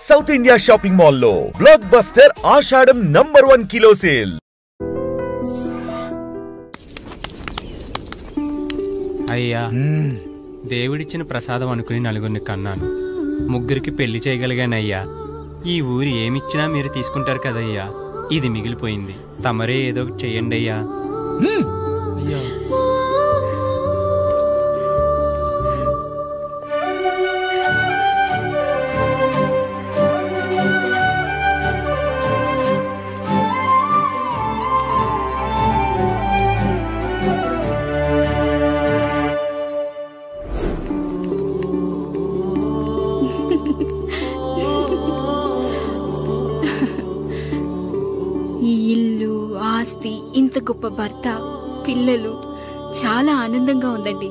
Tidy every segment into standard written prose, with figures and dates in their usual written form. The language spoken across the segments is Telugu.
సౌత్ ఇండియా షాపింగ్ మాల్ లో బ్లాక్ బస్టర్ ఆషాఢం #1 కిలో సేల్. అయ్యా, దేవుడిచ్చిన ప్రసాదం అనుకుని నలుగురిని కన్నాను. ముగ్గురికి పెళ్లి చేయగలిగానయ్యా. ఈ ఊరి ఏమిచ్చినా మీరు తీసుకుంటారు కదయ్యా. ఇది మిగిలిపోయింది. తమరే ఏదో ఒకటి చెయ్యండి అయ్యా. ఈ ఇల్లు, ఆస్తి, ఇంత గొప్ప భర్త, పిల్లలు, చాలా ఆనందంగా ఉందండి.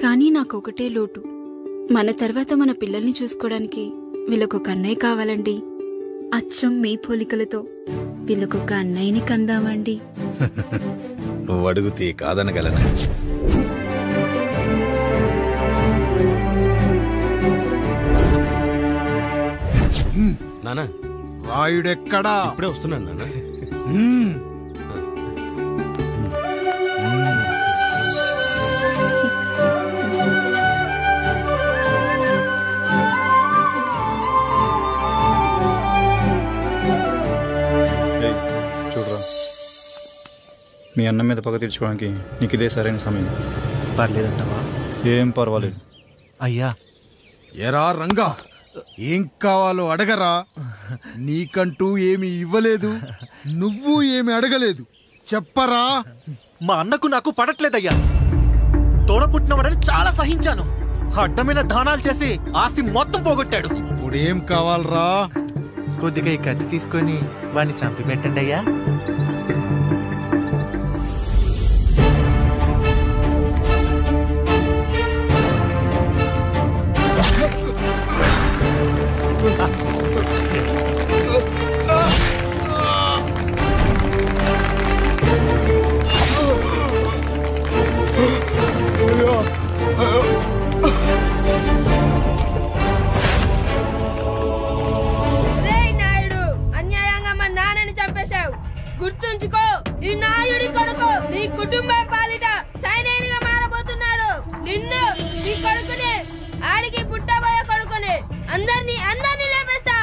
కానీ నాకు ఒకటే లోటు. మన తర్వాత మన పిల్లల్ని చూసుకోవడానికి వీళ్ళకొక అన్నయ్య కావాలండి. అచ్చం మీ పోలికలతో వీళ్ళకొక అన్నయ్యని కందామండి. నువ్వు అడుగుతే కాదనగలనా? నానా, రాయుడెక్కడా? ఇప్పుడే వస్తున్నాను నాన్న. చూడరా, మీ అన్న మీద పగ తీర్చుకోవడానికి నీకు ఇదే సరైన సమయం. పర్లేదంటావా? ఏం పర్వాలేదు. అయ్యా, ఎరా రంగా, ఏం కావాలో అడగరా. నీకంటూ ఏమి ఇవ్వలేదు, నువ్వు ఏమి అడగలేదు. చెప్పరా. మా అన్నకు నాకు పడట్లేదయ్యా. తోడ పుట్టినవాడని చాలా సహించాను. అడ్డమైన దానాలు చేసి ఆస్తి మొత్తం పోగొట్టాడు. ఇప్పుడేం కావాలరా? కొద్దిగా ఈ కత్తి తీసుకొని వాడిని చంపి పెట్టండి అయ్యా. గుర్తుంచుకో, ఈ నాయుడి కొడుకు నీ కుటుంబం పాలిట సైనికుడిగా మారబోతున్నాడు. నిన్ను, నీ కొడుకుని, ఆడికి పుట్టబోయే కొడుకుని అందరినీ లేపేస్తా.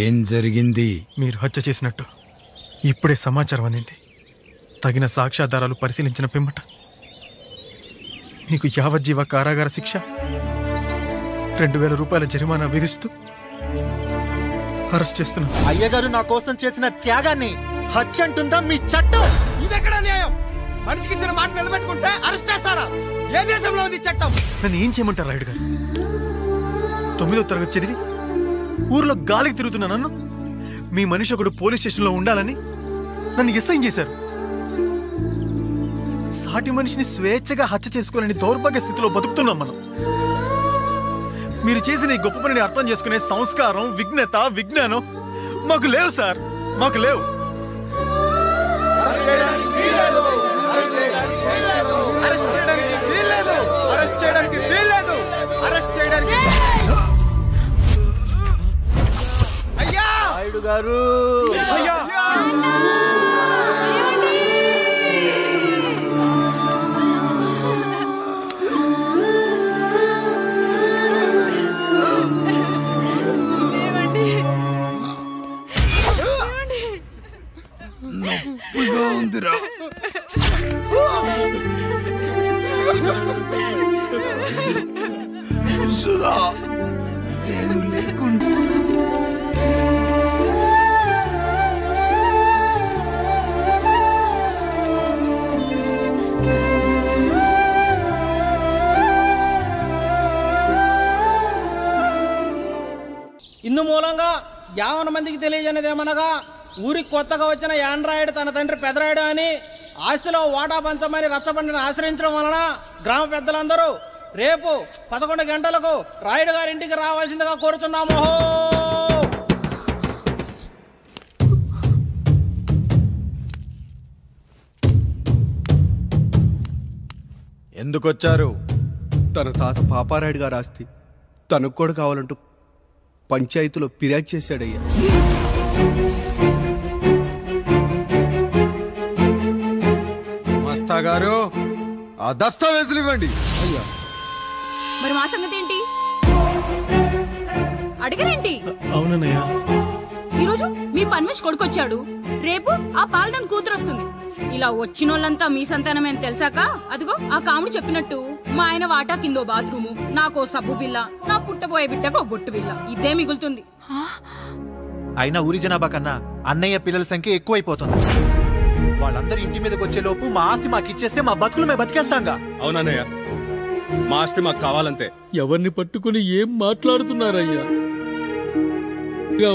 ఏం జరిగింది? మీరు హత్య చేసినట్టు ఇప్పుడే సమాచారం అందింది. తగిన సాక్ష్యాధారాలు పరిశీలించిన పిమ్మట మీకు యావజ్జీవ కారాగార శిక్ష, 2000 రూపాయల జరిమానా విధిస్తూ అరెస్ట్ చేస్తున్నాను. అయ్యగారు నా కోసం చేసిన త్యాగాన్ని హత్య అంటుందా మీ చట్టం? ఇదెక్కడ న్యాయం? మనిషికి ఇచ్చిన మాట నిలబెట్టుకుంటే అరెస్ట్ చేస్తారా? ఏ దేశంలో ఉంది చట్టం? నన్ను ఏం చేయమంటారు రాయుడు గారు? 9వ తరగతి చదివి ఊర్లో గాలికి తిరుగుతున్నా నన్ను మీ మనిషి ఒకడు పోలీస్ స్టేషన్లో ఉండాలని నన్ను ఎస్ఐ చేశారు. సాటి మనిషిని స్వేచ్ఛగా హత్య చేసుకోవాలని దౌర్భాగ్య స్థితిలో బతుకుతున్నాం మనం. మీరు చేసిన ఈ గొప్ప పనిని అర్థం చేసుకునే సంస్కారం, విజ్ఞత, విజ్ఞానం మాకు లేవు సార్, మాకు లేవు. నాయుడు గారు, నొప్పిగా ఉందిరా. సుధా, నేను లేకుండా ఇందు మూలంగా 50 మందికి తెలియజేయనిదేమనగా, ఊరికి కొత్తగా వచ్చిన యాండ్రాయిడ్ తన తండ్రి పెదరాయుడు అని ఆస్తిలో వాటా పంచమని రచ్చబండిని ఆశ్రయించడం వలన గ్రామ పెద్దలందరూ రేపు 11 గంటలకు రాయుడు గారింటికి రావాల్సిందిగా కోరుతున్నాము. ఎందుకొచ్చారు? తన తాత పాపారాయుడు గారు ఆస్తి తనకు కూడా కావాలంటూ పంచాయతీలో ఫిర్యాదు చేశాడయ్యా. మస్తా గారు, ఆ దస్తావేజులు ఇవ్వండి. అయ్యా, మరి మా సంగతి ఏంటి? అడగరేంటి? అవునన్నయ్య, ఈరోజు మీ పన్మేష్ కొడుకొచ్చాడు, రేపు ఆ పాలదం కూతురు వస్తుంది. ఇలా వచ్చినోళ్ళంతా మీ సంతానమని తెలిసాక అదిగో ఆ కాముడు చెప్పినట్టు మా ఆయన వాటా కిందో బాత్రూము, నాకో సబ్బు బిల్ల, నా పుట్టబోయే బిడ్డకో బొట్టు బిల్ల, ఇదే మిగులుతుంది. అయినా ఊరి జనాభా కన్నా అన్నయ్య పిల్లల సంఖ్య ఎక్కువైపోతుంది. వాళ్ళందరూ ఇంటి మీదకి వచ్చే లోపు మా ఆస్తి మాకు ఇచ్చేస్తే మా బతుకులు మేము బతికేస్తాంగా. అవునన్నయ్య, మా ఆస్తి మాకు కావాలంతే. ఎవరిని పట్టుకుని ఏం మాట్లాడుతున్నారయ్యా?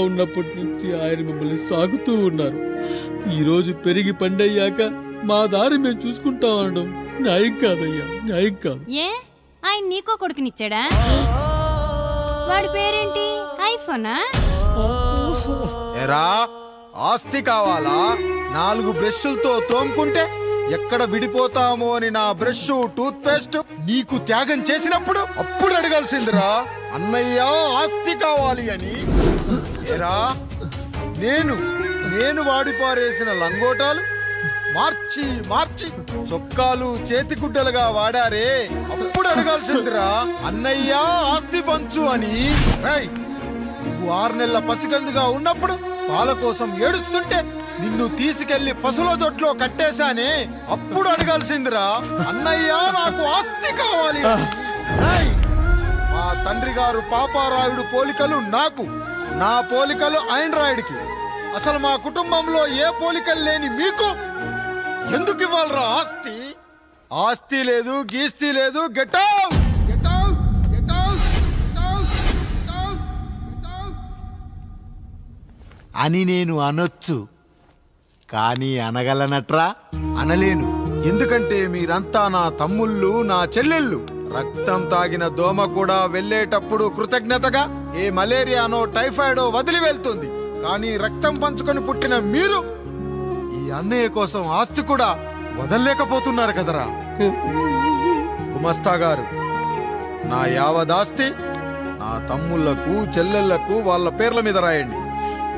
ఉన్నప్పటి నుంచి ఆయన మిమ్మల్ని సాగుతూ ఉన్నారు. ఈరోజు పెరిగి పండయ్యాక మా దారి మేము చూసుకుంటాం అనడం న్యాయం కాదయ్యా, న్యాయం కాదు. ఏ ఆయన నీకో కొడుకునిచ్చాడా? వాడి పేరేంటి? ఐఫోనా? ఎరా, ఆస్తి కావాలా? 4 బ్రష్లతో తోముకుంటే ఎక్కడ విడిపోతామో అని నా బ్రష్ టూత్ పేస్ట్ నీకు త్యాగం చేసినప్పుడు అప్పుడు అడగాల్సిందిరా అన్నయ్య ఆస్తి కావాలి అని. ఎరా, నేను వాడిపారేసిన లంగోటాలు మార్చి మార్చి చొక్కాలు చేతిగుడ్డలుగా వాడారే, అప్పుడు అడగాల్సిందిరా అన్నయ్య ఆస్తి పంచు అని. నువ్వు 6 నెలల పసిగందుగా ఉన్నప్పుడు పాల కోసం ఏడుస్తుంటే నిన్ను తీసుకెళ్లి పసుల దొడ్లో కట్టేశానే, అప్పుడు అడగాల్సిందిరా అన్నయ్య నాకు ఆస్తి కావాలి. మా తండ్రి గారు పాపారాయుడు పోలికలు నాకు, నా పోలికలు ఆండ్రాయిడ్కి. అసలు మా కుటుంబంలో ఏ పోలికలు లేని మీకు ఎందుకు ఇవ్వాలరా ఆస్తి? ఆస్తి లేదు, గీస్తి లేదు. Get out, get out, get out, get out, get out, get out అని నేను అనొచ్చు, కానీ అనగలనట్రా? అనలేను. ఎందుకంటే మీరంతా నా తమ్ముళ్ళు, నా చెల్లెళ్ళు. రక్తం తాగిన దోమ కూడా వెళ్ళేటప్పుడు కృతజ్ఞతగా ఏ మలేరియానో టైఫాయిడో వదిలి వెళ్తుంది. కానీ రక్తం పంచుకొని పుట్టిన మీరు ఈ అన్నయ్య కోసం ఆస్తి కూడా వదల్లేకపోతున్నారు కదరా. గుమస్తా గారు, నా యావదాస్తి నా తమ్ముళ్లకు చెల్లెళ్లకు వాళ్ళ పేర్ల మీద రాయండి.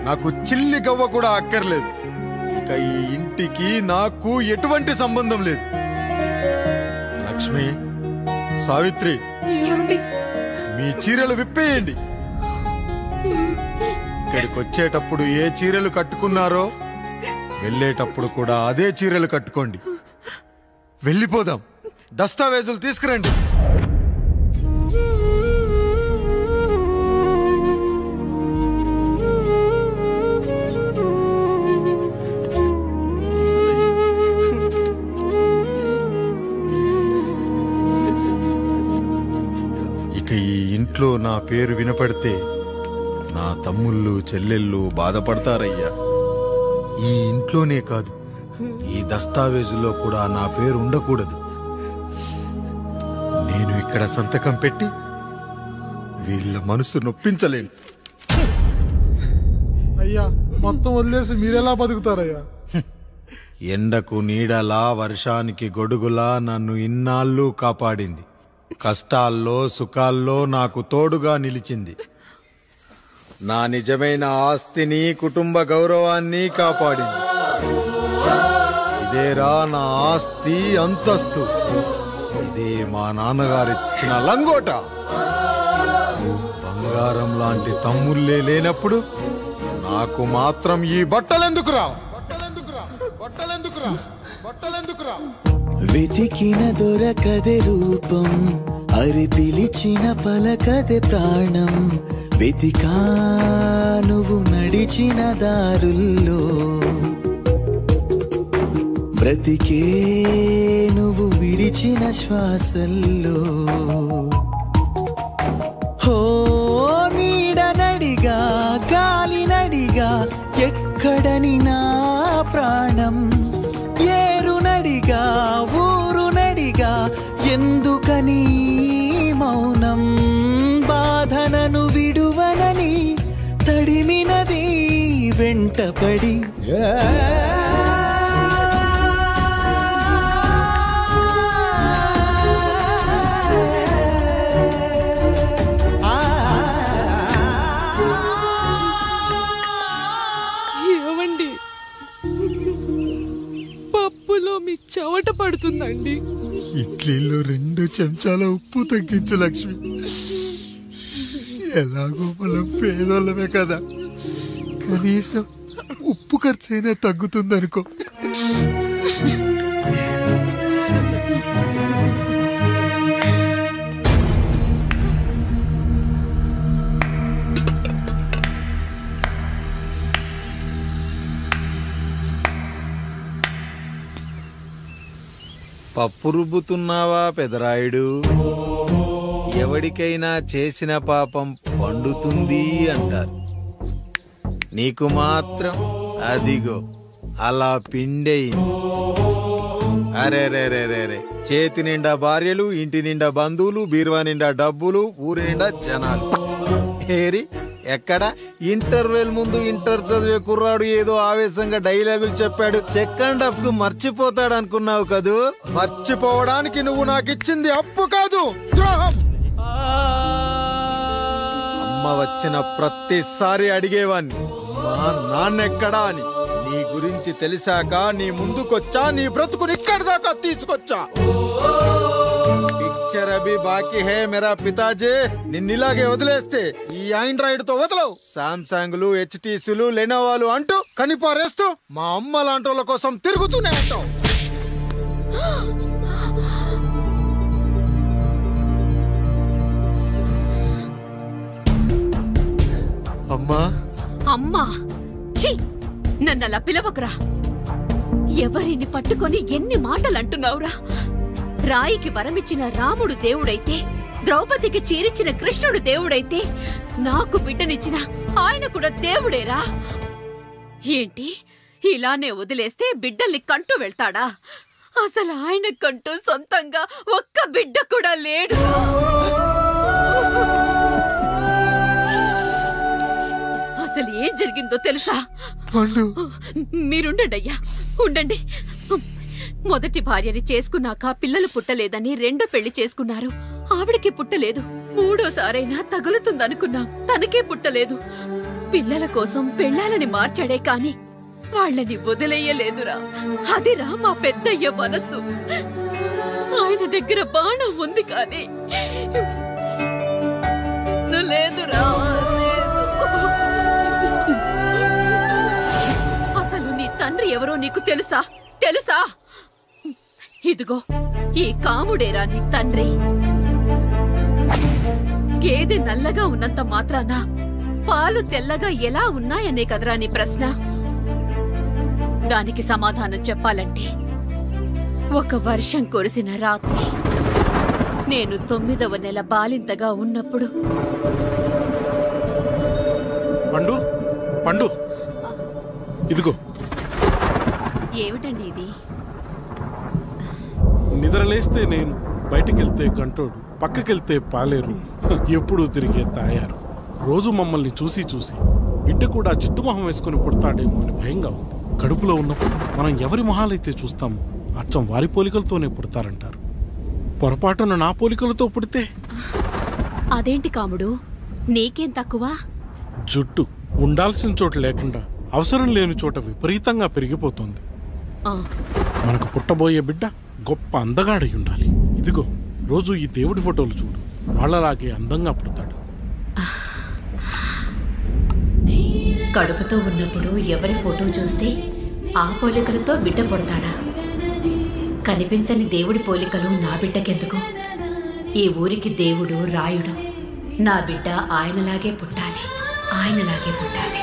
నాకు చిల్లి గవ్వ కూడా అక్కర్లేదు. ఇక ఈ ఇంటికి నాకు ఎటువంటి సంబంధం లేదు. లక్ష్మి, సావిత్రి, మీ చీరలు విప్పేయండి. ఇక్కడికి వచ్చేటప్పుడు ఏ చీరలు కట్టుకున్నారో వెళ్ళేటప్పుడు కూడా అదే చీరలు కట్టుకోండి. వెళ్ళిపోదాం. దస్తావేజులు తీసుకురండి. ఇక ఈ ఇంట్లో నా పేరు వినపడితే నా తమ్ముళ్ళు చెల్లెళ్ళు బాధపడతారయ్యా. ఈ ఇంట్లోనే కాదు, ఈ దస్తావేజులో కూడా నా పేరు ఉండకూడదు. నేను ఇక్కడ సంతకం పెట్టి వీళ్ళ మనసు నొప్పించలేను. అయ్యా, మొత్తం వదిలేసి మీరెలా బతుకుతారయ్యా? ఎండకు నీడలా, వర్షానికి గొడుగులా నన్ను ఇన్నాళ్ళు కాపాడింది. కష్టాల్లో సుఖాల్లో నాకు తోడుగా నిలిచింది. నా నిజమైన ఆస్తిని, కుటుంబ గౌరవాన్ని కాపాడింది. ఇదేరా నా ఆస్తి, అంతస్తు. ఇదే మా నాన్నగారిచ్చిన లంగోట. బంగారం లాంటి తమ్ముళ్ళే లేనప్పుడు నాకు మాత్రం ఈ బట్టలెందుకురా? వెతికిన దొరకదే రూపం, అరి పిలిచిన పలకదే ప్రాణం. వెతికా నువ్వు నడిచిన దారుల్లో, బ్రతికే నువ్వు విడిచిన శ్వాసల్లో. హో నీడనడిగా, గాలినడిగా, ఎక్కడని నా ప్రాణం. ఏరునడిగా, ఊరునడిగా, ఎందుకని మౌనం. బాధనను విడువనని తడిమినది వెంటపడి. పప్పులో మీ చెమట పడుతుందండి. ఇడ్లీలో 2 చెంచాల ఉప్పు తగ్గించు లక్ష్మి. ఎలాగో మనం పేదోళ్ళమే కదా, కనీసం ఉప్పు ఖర్చైనా తగ్గుతుందనుకో. పప్పు రుబ్బుతున్నావా పెదరాయుడు? ఎవడికైనా చేసిన పాపం పండుతుంది అంటారు, నీకు మాత్రం అదిగో అలా పిండయింది. అరే రే రే రే రే, చేతి నిండా భార్యలు, ఇంటి నిండా బంధువులు, బీరువా నిండా డబ్బులు, ఊరి నిండా జనాలు. ఏరి ఎక్కడ ఇంటర్వెల్ ముందు ఇంటర్ చదివే కుర్రాడు ఏదో ఆవేశంగా డైలాగులు చెప్పాడు, సెకండ్ హాఫ్ కు మర్చిపోతాడు అనుకున్నావు కదూ? మర్చిపోవడానికి నువ్వు నాకు ఇచ్చింది అప్పు కాదు, ద్రోహం. అమ్మ వచ్చిన ప్రతిసారి అడిగేవాన్ని, అమ్మా నాన్నెక్కడా అని. నీ గురించి తెలిసాక నీ ముందుకొచ్చా, నీ బ్రతుకుని ఇక్కడి దాకా తీసుకొచ్చా. పిక్చర్ అభి బాకీ హే మేరా పితాజీ. నిన్నిలాగే వదిలేస్తే ఈ ఆండ్రాయిడ్ తో వదలవు. సామ్సంగ్లు, హెచ్టీసీలు, లెనోవాలు అంటూ కనిపారేస్తూ మా అమ్మ లాంటి కోసం తిరుగుతూనే ఉంటావు. అమ్మా అమ్మా ఛీ, నన్నలా పిలవకురా. ఎవరిని పట్టుకొని ఎన్ని మాటలు అంటున్నావురా? రాయికి వరమిచ్చిన రాముడు దేవుడైతే, ద్రౌపదికి చీరిచ్చిన కృష్ణుడు దేవుడైతే, నాకు బిడ్డనిచ్చిన ఆయన కూడా దేవుడేరా. ఏంటి ఇలానే వదిలేస్తే బిడ్డల్ని కంటూ వెళ్తాడా? అసలు ఆయన కంటూ సొంతంగా ఒక్క బిడ్డ కూడా లేడు. అసలు ఏం జరిగిందో తెలుసా? మీరుండండి అయ్యా, ఉండండి. మొదటి భార్యని చేసుకున్నాక పిల్లలు పుట్టలేదని రెండో పెళ్లి చేసుకున్నారు. ఆవిడకి పుట్టలేదు. మూడోసారైనా తగులుతుందనుకున్నాం, తనకే పుట్టలేదు. పిల్లల కోసం పెళ్ళాలని మార్చాడే కాని వాళ్ళని వదిలేయలేదురా. అదిరా మా పెద్దయ్య మనసు. ఆయన దగ్గర బాణం ఉంది కానీ లేదురా. అసలు నీ తండ్రి ఎవరో నీకు తెలుసా? తెలుసా? ఇదిగో ఈ కాముడేరా నీ తండ్రి. గేదె నల్లగా ఉన్నంత మాత్రాన పాలు తెల్లగా ఎలా ఉన్నాయనే కదరా నీ ప్రశ్న. దానికి సమాధానం చెప్పాలంటే, ఒక వర్షం కురిసిన రాత్రి నేను 9వ నెల బాలింతగా ఉన్నప్పుడు. పండు పండు ఇదిగో. ఏమిటండి ఇది? నిద్రలేస్తే నేను, బయటికెళ్తే కంట్రోడు, పక్కకెళ్తే పాలేరు, ఎప్పుడూ తిరిగే తాయారు. రోజు మమ్మల్ని చూసి చూసి బిడ్డ కూడా జిడ్డు మొహం వేసుకుని పుడతాడేమో అని భయంగా ఉంది. కడుపులో ఉన్నప్పుడు మనం ఎవరి మొహాలైతే చూస్తామో అచ్చం వారి పోలికలతోనే పుడతారంటారు. పొరపాటున నా పోలికలతో పుడితే? అదేంటి కాముడు, నీకేం తక్కువ? జుట్టు ఉండాల్సిన చోట లేకుండా అవసరం లేని చోట విపరీతంగా పెరిగిపోతుంది. మనకు పుట్టబోయే బిడ్డ గొప్ప అందగాడై ఉండాలి. ఇదిగో రోజు ఈ దేవుడి ఫోటోలు చూడు, వాళ్ళలాగే అందంగా పుడతాడు. కడుపుతో ఉన్నప్పుడు ఎవరి ఫోటో చూస్తే ఆ పోలికలతో బిడ్డ పుడతాడా? కనిపించని దేవుడి పోలికలు నా బిడ్డకెందుకు? ఈ ఊరికి దేవుడు రాయుడు. నా బిడ్డ ఆయనలాగే పుట్టాలి, ఆయనలాగే పుట్టాలి.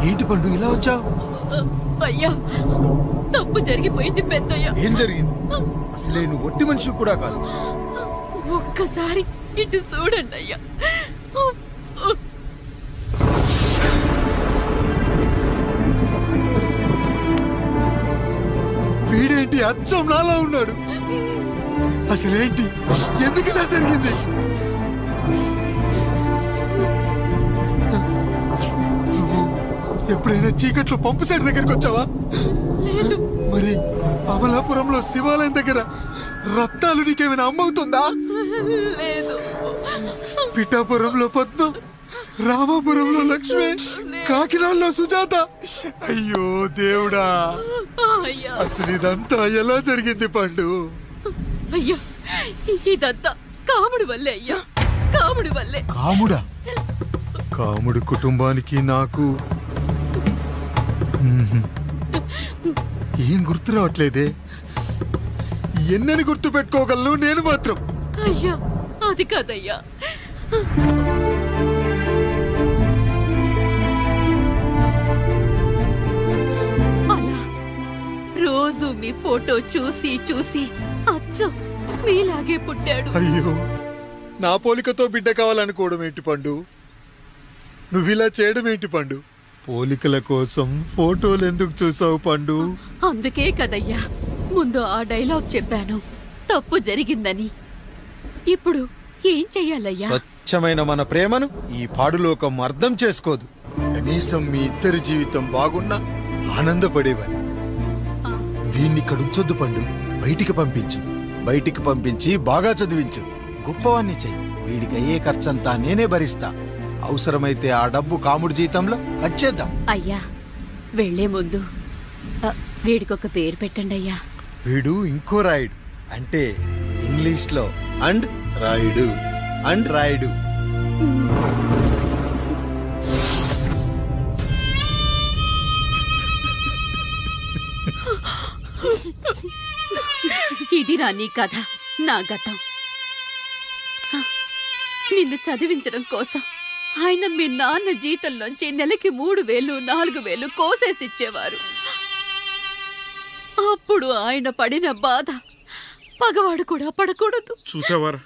ఏంటి పండు ఇలా వచ్చావు? అయ్యా తప్పు జరిగిపోయింది పెద్దయ్యా. ఏం జరిగింది? అసలే నువ్వు ఒట్టి మనిషి కూడా కాదు. ఒక్కసారి ఇటు చూడండి అయ్యా. వీడేంటి అచ్చం నాలా ఉన్నాడు? అసలేంటి? ఎందుకు ఇలా జరిగింది? నువ్వు ఎప్పుడైనా చీకట్లో పంపు సైడ్ దగ్గరికి వచ్చావా? మరి అమలాపురంలో శివాలయం దగ్గర రత్నాలు నీకేమైనా అమ్మవుతుందా? లేదు. పిఠాపురంలో పద్మ, రామాపురంలో లక్ష్మి, కాకినాడలో సుజాత. అయ్యో దేవుడా, అసలు ఇదంతా ఎలా జరిగింది పండు? అయ్యా ఇదంతా కాముడి వల్లే అయ్యా, కాముడి వల్లే. కాముడా? కాముడు కుటుంబానికి నాకు ఏం గుర్తు రావట్లేదే. ఎన్నని గుర్తు పెట్టుకోగలను నేను మాత్రం. అయ్యా అది కాదయ్యా. అలా రోజు మీ ఫోటో చూసి చూసి అచ్చం మీలాగే పుట్టాడు. అయ్యో, నా పోలికతో బిడ్డ కావాలనుకోవడం ఏంటి పండు? నువ్విలా చేయడం ఏంటి పండు? పోలికల కోసం ఫోటోలు ఎందుకు చూసావు పండు? అందుకే కదయ్యా ముందు ఆ డైలాగ్ చెప్పాను, తప్పు జరిగిందని. ఇప్పుడు ఏం చెయ్యాలయ్యా? స్వచ్ఛమైన మన ప్రేమను ఈ పాడులోకం అర్థం చేసుకోదు. కనీసం మీ ఇద్దరి జీవితం బాగున్నా ఆనందపడేవాని. వీణ్ణి కడుంచొద్దు పండు, బయటికి పంపించు. బయటికి పంపించి బాగా చదివించు, గొప్పవాణ్ణి చెయ్యి. వీడికి అయ్యే ఖర్చంతా నేనే భరిస్తా. అవసరమైతే ఆ డబ్బు కాముడి జీతంలో కట్ చేద్దాం. అయ్యా వెళ్లే ముందు వీడికొక పేరు పెట్టండి అయ్యా. వీడు ఇంకో రాయుడు, అంటే ఇంగ్లీష్ లో అండ్ రాయుడు, అండ్ రాయుడు. ఇది రా నీ కథ, నా గతం. నిన్ను చదివించడం కోసం ఆయన మీ నాన్న జీతంలోంచి నెలకి 3,000, 4,000 కోసేసిచ్చేవారు. అప్పుడు ఆయన పడిన బాధ పగవాడు కూడా పడకూడదు. చూసావారా,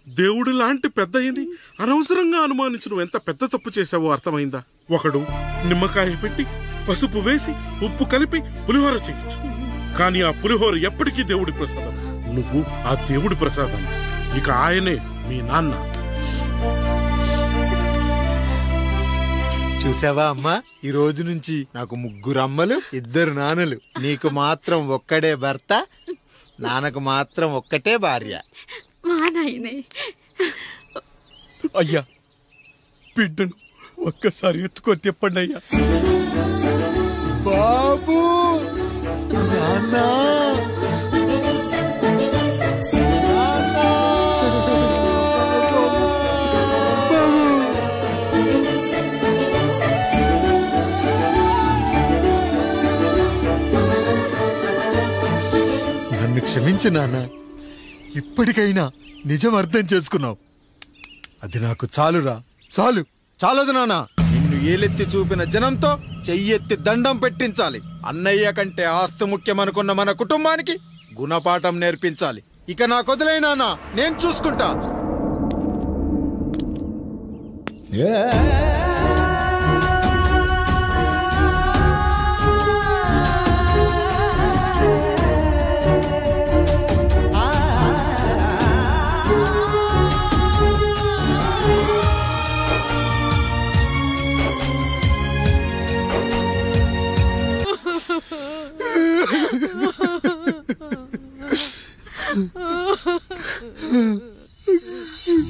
దేవుడు లాంటి పెద్దయ్యని అనవసరంగా అనుమానించడం ఎంత పెద్ద తప్పు చేశావో అర్థమైందా? ఒకడు నిమ్మకాయ పెట్టి పసుపు వేసి ఉప్పు కలిపి పులిహోర చేయొచ్చు, కానీ ఆ పులిహోర ఎప్పటికీ దేవుడి ప్రసాదం. నువ్వు ఆ దేవుడి ప్రసాదం. ఇక ఆయనే మీ నాన్న. చూసావా అమ్మా, ఈ రోజు నుంచి నాకు 3 అమ్మలు, 2 నాన్నలు. నీకు మాత్రం ఒక్కడే భర్త, నాన్నకు మాత్రం ఒక్కటే భార్య. మా నాయనే. అయ్యా, బిడ్డను ఒక్కసారి ఎత్తుకొని తిప్పండి అయ్యా. బాబు, నాన్న, నన్ను క్షమించు నాన్న. ఇప్పటికైనా నిజం అర్థం చేసుకున్నావు. అది నాకు చాలురా, చాలు. చాలదు నాన్న. నిన్ను ఏలెత్తి చూపిన జనంతో చెయ్యెత్తి దండం పెట్టించాలి. అన్నయ్య కంటే ఆస్తి ముఖ్యమనుకున్న మన కుటుంబానికి గుణపాఠం నేర్పించాలి. ఇక నాకు వదిలే నాన్న, నేను చూసుకుంటా.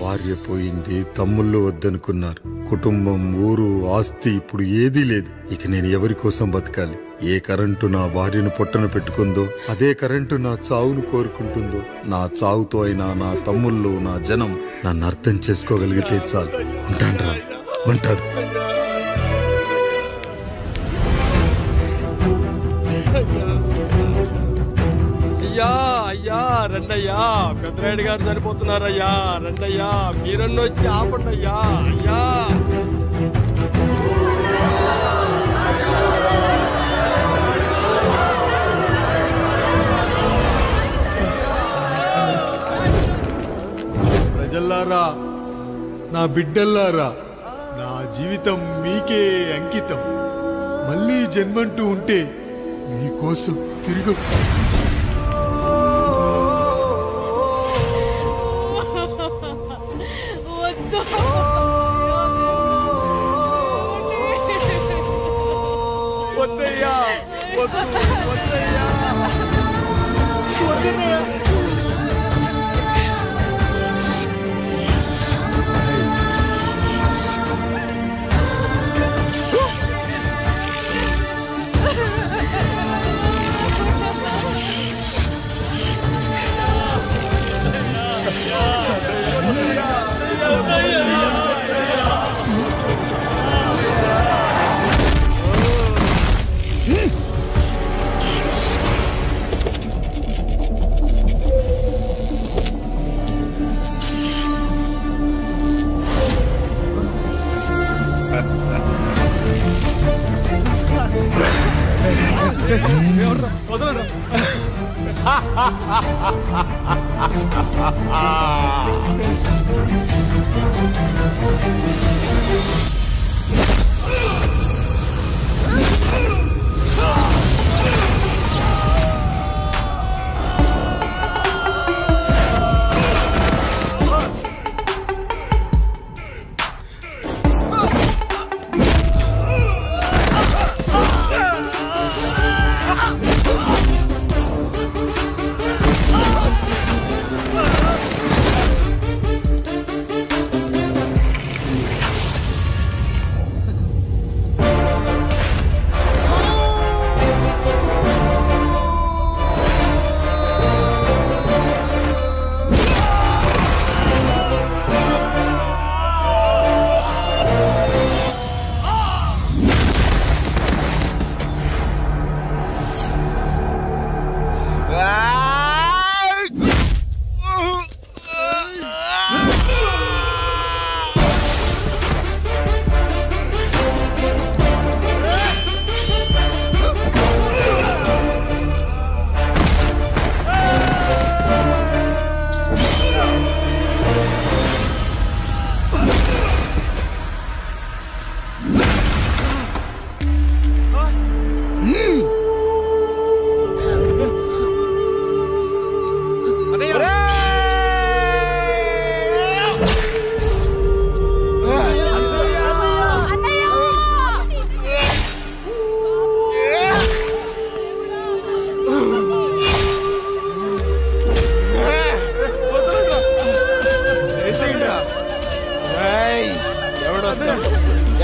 భార్య పోయింది, తమ్ముళ్ళు వద్దనుకున్నారు. కుటుంబం, ఊరు, ఆస్తి ఇప్పుడు ఏదీ లేదు. ఇక నేను ఎవరి కోసం బతకాలి? ఏ కరెంటు నా భార్యను పొట్టన పెట్టుకుందో అదే కరెంటు నా చావును కోరుకుంటుందో. నా చావుతో అయినా నా తమ్ముళ్ళు, నా జనం నన్ను అర్థం చేసుకోగలిగితే చాలు. ఉంటాను రా, ఉంటాను. అయ్యా అయ్యా, రండయ్యా, పెద్దరాయుడు గారు చనిపోతున్నారయ్యా, రండయ్యా, మీరన్న వచ్చి ఆపండి అయ్యా. అయ్యా ప్రజల్లారా, నా బిడ్డల్లారా, నా జీవితం మీకే అంకితం. మళ్ళీ జన్మంటూ ఉంటే మీకోసం తిరిగి వస్తాను. వద్దయ్యా, వద్దు, వద్దయ్యా, వద్దయ్యా.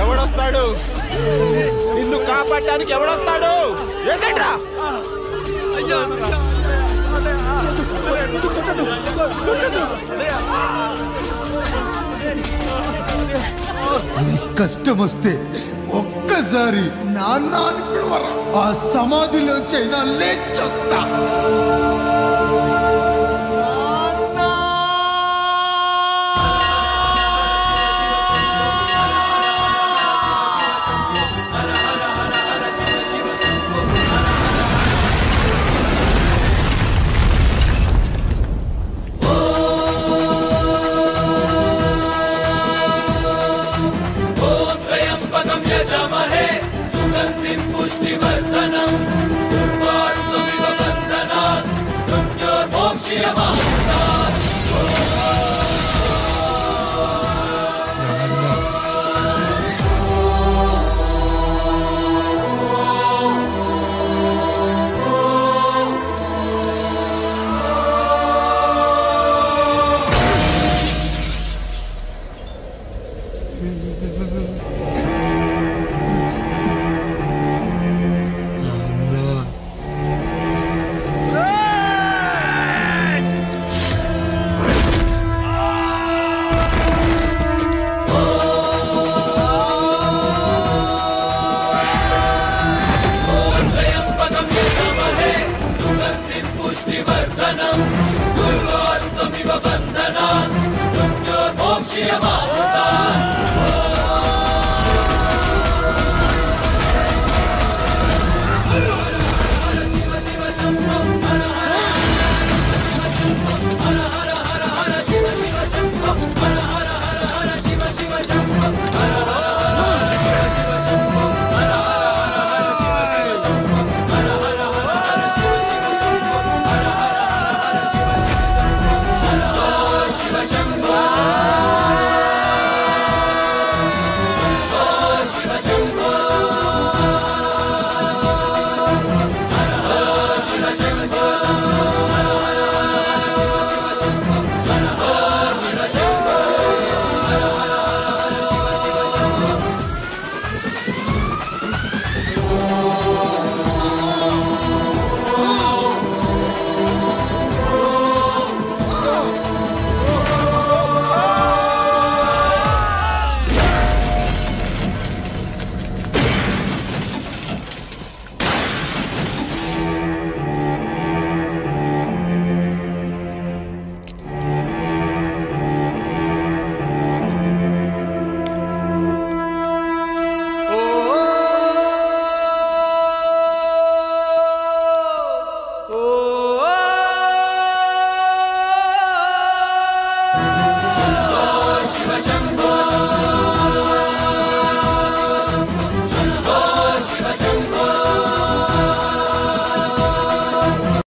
ఎవడొస్తాడు? నిన్ను కాపాడటానికి ఎవడొస్తాడు? కష్టం వస్తే ఒక్కసారి నాన్న అని పిలవరా, ఆ సమాధిలో చైనా లేచొస్తా. पुष्टिवर्धनम् క్షయమా